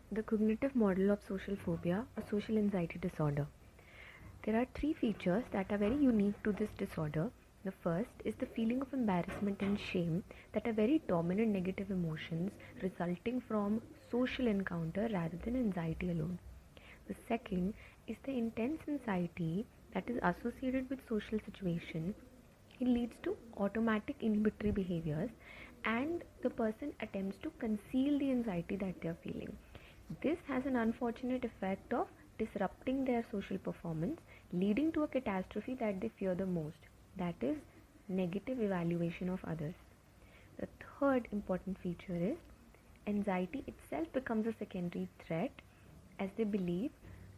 The cognitive model of social phobia or social anxiety disorder. There are three features that are very unique to this disorder. The first is the feeling of embarrassment and shame that are very dominant negative emotions resulting from social encounter rather than anxiety alone. The second is the intense anxiety that is associated with social situation. It leads to automatic inhibitory behaviors and the person attempts to conceal the anxiety that they are feeling. This has an unfortunate effect of disrupting their social performance, leading to a catastrophe that they fear the most, that is, negative evaluation of others. The third important feature is anxiety itself becomes a secondary threat as they believe,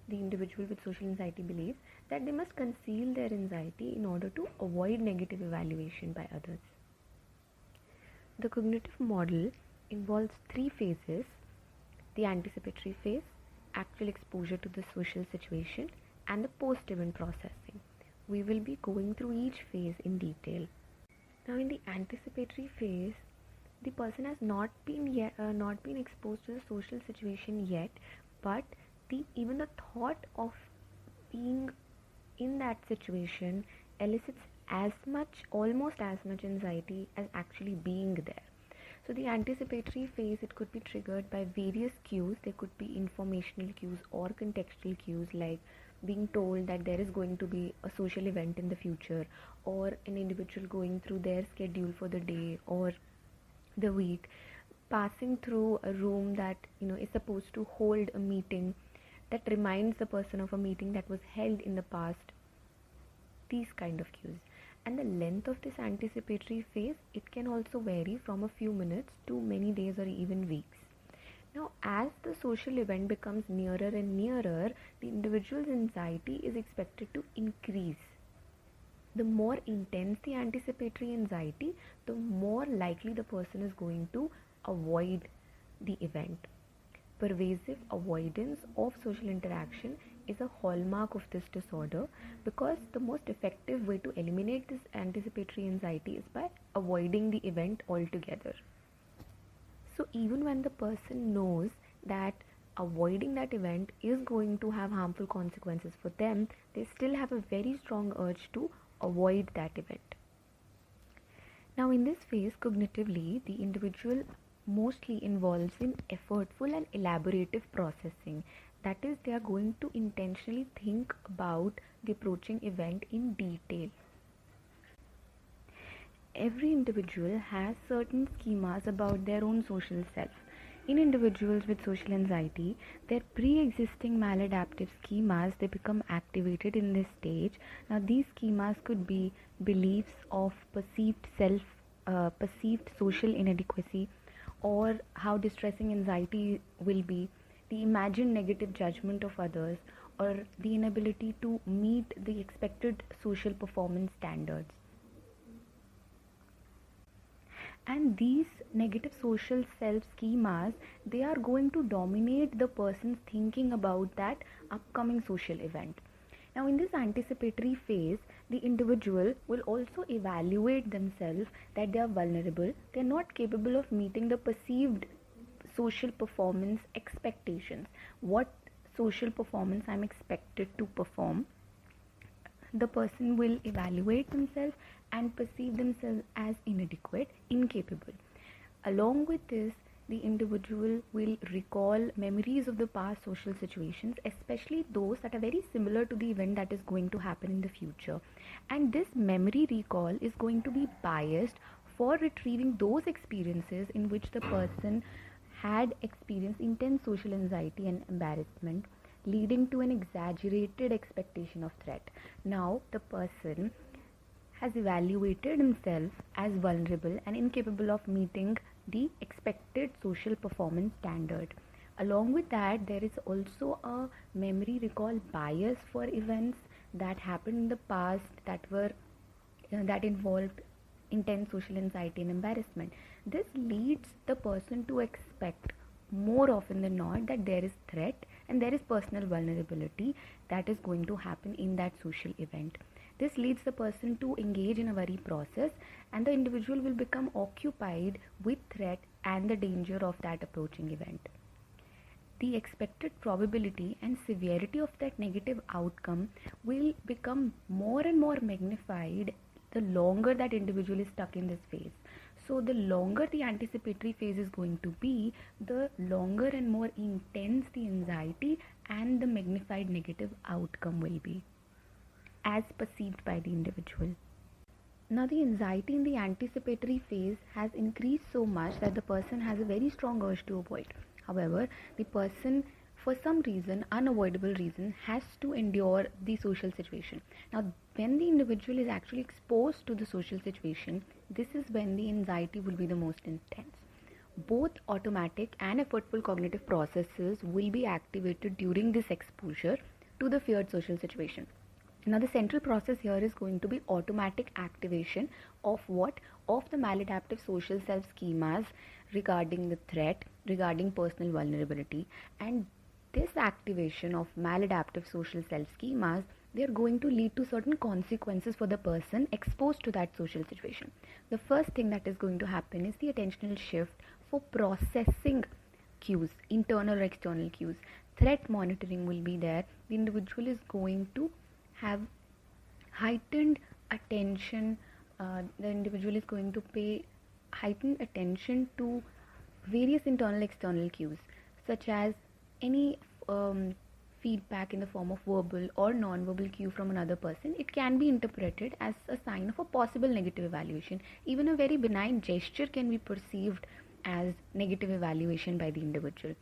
the individual with social anxiety believes that they must conceal their anxiety in order to avoid negative evaluation by others. The cognitive model involves three phases: the anticipatory phase, actual exposure to the social situation, and the post-event processing. We will be going through each phase in detail. Now, in the anticipatory phase, the person has not been exposed to the social situation yet, but even the thought of being in that situation elicits almost as much anxiety as actually being there. So the anticipatory phase, it could be triggered by various cues. There could be informational cues or contextual cues, like being told that there is going to be a social event in the future, or an individual going through their schedule for the day or the week, passing through a room that is supposed to hold a meeting that reminds the person of a meeting that was held in the past. These kind of cues. And the length of this anticipatory phase, it can also vary from a few minutes to many days or even weeks. Now, as the social event becomes nearer and nearer, the individual's anxiety is expected to increase. The more intense the anticipatory anxiety, the more likely the person is going to avoid the event. Pervasive avoidance of social interaction is a hallmark of this disorder, because the most effective way to eliminate this anticipatory anxiety is by avoiding the event altogether. So even when the person knows that avoiding that event is going to have harmful consequences for them, they still have a very strong urge to avoid that event. Now, in this phase, cognitively, the individual mostly involves in effortful and elaborative processing. That is, they are going to intentionally think about the approaching event in detail. Every individual has certain schemas about their own social self. In individuals with social anxiety, their pre-existing maladaptive schemas, they become activated in this stage. Now, these schemas could be beliefs of perceived social inadequacy, or how distressing anxiety will be, the imagined negative judgment of others, or the inability to meet the expected social performance standards. And these negative social self schemas, they are going to dominate the person's thinking about that upcoming social event. Now, in this anticipatory phase, the individual will also evaluate themselves that they are vulnerable, they are not capable of meeting the perceived social performance expectations. What social performance I'm expected to perform, the person will evaluate themselves and perceive themselves as inadequate, incapable. Along with this, the individual will recall memories of the past social situations, especially those that are very similar to the event that is going to happen in the future. And this memory recall is going to be biased for retrieving those experiences in which the person had experienced intense social anxiety and embarrassment, leading to an exaggerated expectation of threat. Now, the person has evaluated himself as vulnerable and incapable of meeting the expected social performance standard. Along with that, there is also a memory recall bias for events that happened in the past that involved intense social anxiety and embarrassment. This leads the person to expect more often than not that there is threat and there is personal vulnerability that is going to happen in that social event. This leads the person to engage in a worry process, and the individual will become occupied with threat and the danger of that approaching event. the expected probability and severity of that negative outcome will become more and more magnified the longer that individual is stuck in this phase. So the longer the anticipatory phase is going to be, the longer and more intense the anxiety and the magnified negative outcome will be, as perceived by the individual. Now, the anxiety in the anticipatory phase has increased so much that the person has a very strong urge to avoid. However, the person, for some reason, unavoidable reason, has to endure the social situation. Now, when the individual is actually exposed to the social situation, this is when the anxiety will be the most intense. Both automatic and effortful cognitive processes will be activated during this exposure to the feared social situation. Now, the central process here is going to be automatic activation of what? Of the maladaptive social self schemas regarding the threat, regarding personal vulnerability. And this activation of maladaptive social self schemas, they are going to lead to certain consequences for the person exposed to that social situation. The first thing that is going to happen is the attentional shift for processing cues, internal or external cues. Threat monitoring will be there. The individual is going to have heightened attention. The individual is going to pay heightened attention to various internal external cues, such as any feedback in the form of verbal or non-verbal cue from another person. It can be interpreted as a sign of a possible negative evaluation. Even a very benign gesture can be perceived as negative evaluation by the individual.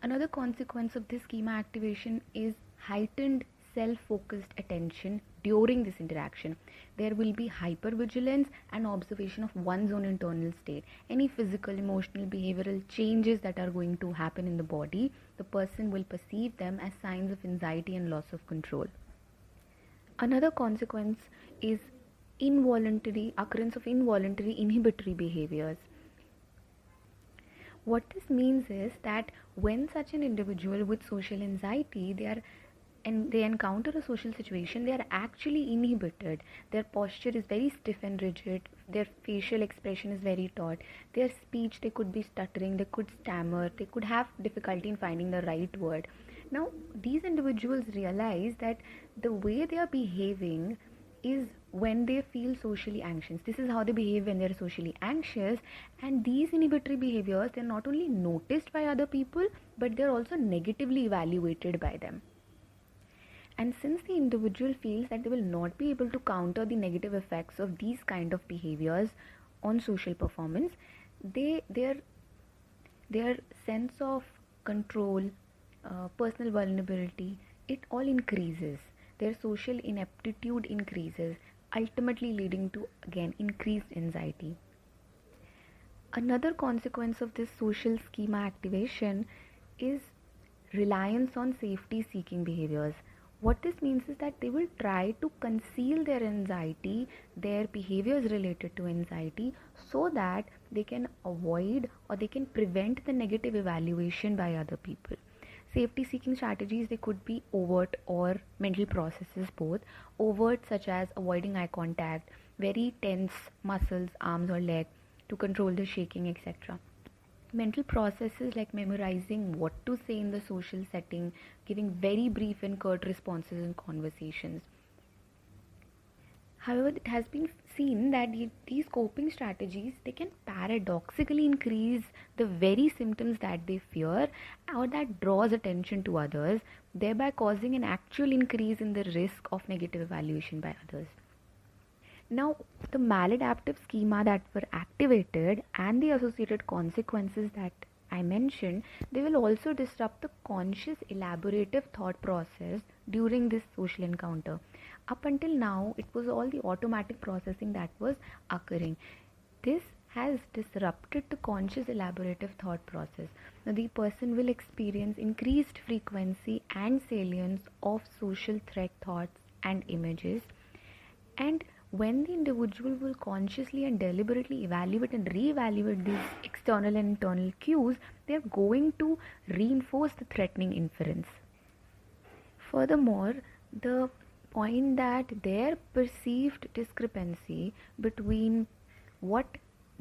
Another consequence of this schema activation is heightened self-focused attention during this interaction. There will be hypervigilance and observation of one's own internal state. Any physical, emotional, behavioral changes that are going to happen in the body, the person will perceive them as signs of anxiety and loss of control. Another consequence is occurrence of involuntary inhibitory behaviors. What this means is that when such an individual with social anxiety, they encounter a social situation, they are actually inhibited. Their posture is very stiff and rigid. Their facial expression is very taut. Their speech, they could be stuttering, they could stammer, they could have difficulty in finding the right word. Now, these individuals realize that the way they are behaving is when they feel socially anxious. This is how they behave when they are socially anxious, and these inhibitory behaviors, they are not only noticed by other people, but they are also negatively evaluated by them. And since the individual feels that they will not be able to counter the negative effects of these kind of behaviors on social performance, their sense of control, personal vulnerability, it all increases. Their social ineptitude increases, ultimately leading to, again, increased anxiety. Another consequence of this social schema activation is reliance on safety-seeking behaviors. What this means is that they will try to conceal their anxiety, their behaviors related to anxiety, so that they can avoid or they can prevent the negative evaluation by other people. Safety-seeking strategies, they could be overt or mental processes, both. Overt, such as avoiding eye contact, very tense muscles, arms or leg, to control the shaking, etc. Mental processes like memorizing what to say in the social setting, giving very brief and curt responses in conversations. However, it has been seen that these coping strategies, they can paradoxically increase the very symptoms that they fear or that draws attention to others, thereby causing an actual increase in the risk of negative evaluation by others. Now, the maladaptive schema that were activated and the associated consequences that I mentioned, they will also disrupt the conscious elaborative thought process during this social encounter. Up until now, it was all the automatic processing that was occurring. This has disrupted the conscious elaborative thought process. Now, the person will experience increased frequency and salience of social threat thoughts and images, and when the individual will consciously and deliberately evaluate and re-evaluate these external and internal cues, they are going to reinforce the threatening inference. Furthermore, the point that their perceived discrepancy between what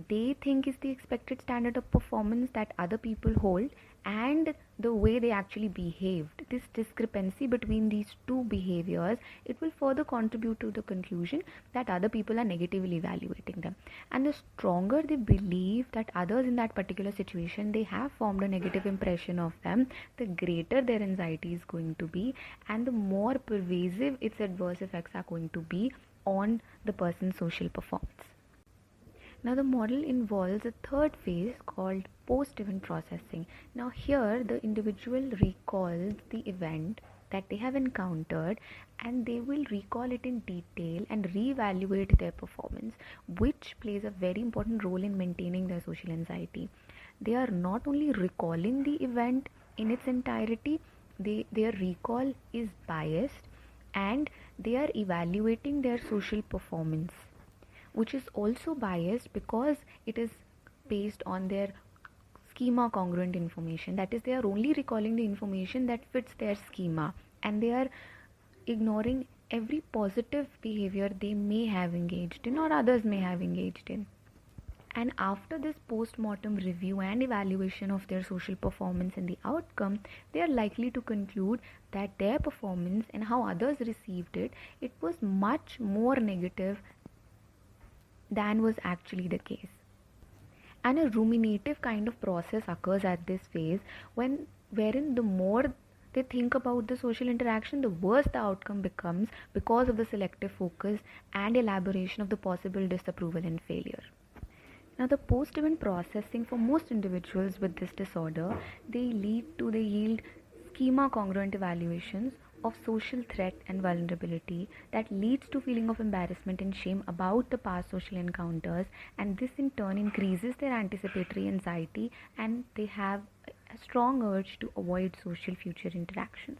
they think is the expected standard of performance that other people hold and the way they actually behaved. This discrepancy between these two behaviors, it will further contribute to the conclusion that other people are negatively evaluating them. And the stronger they believe that others in that particular situation, they have formed a negative impression of them, the greater their anxiety is going to be, and the more pervasive its adverse effects are going to be on the person's social performance. Now, the model involves a third phase called post-event processing. Now, here the individual recalls the event that they have encountered, and they will recall it in detail and reevaluate their performance, which plays a very important role in maintaining their social anxiety. They are not only recalling the event in its entirety, their recall is biased, and they are evaluating their social performance, which is also biased because it is based on their schema congruent information. That is, they are only recalling the information that fits their schema, and they are ignoring every positive behavior they may have engaged in or others may have engaged in. And after this post-mortem review and evaluation of their social performance and the outcome, they are likely to conclude that their performance and how others received it, it was much more negative than was actually the case. And a ruminative kind of process occurs at this phase, wherein the more they think about the social interaction, the worse the outcome becomes because of the selective focus and elaboration of the possible disapproval and failure. Now, the post-event processing for most individuals with this disorder, they yield schema congruent evaluations of social threat and vulnerability that leads to feeling of embarrassment and shame about the past social encounters, and this in turn increases their anticipatory anxiety, and they have a strong urge to avoid social future interactions.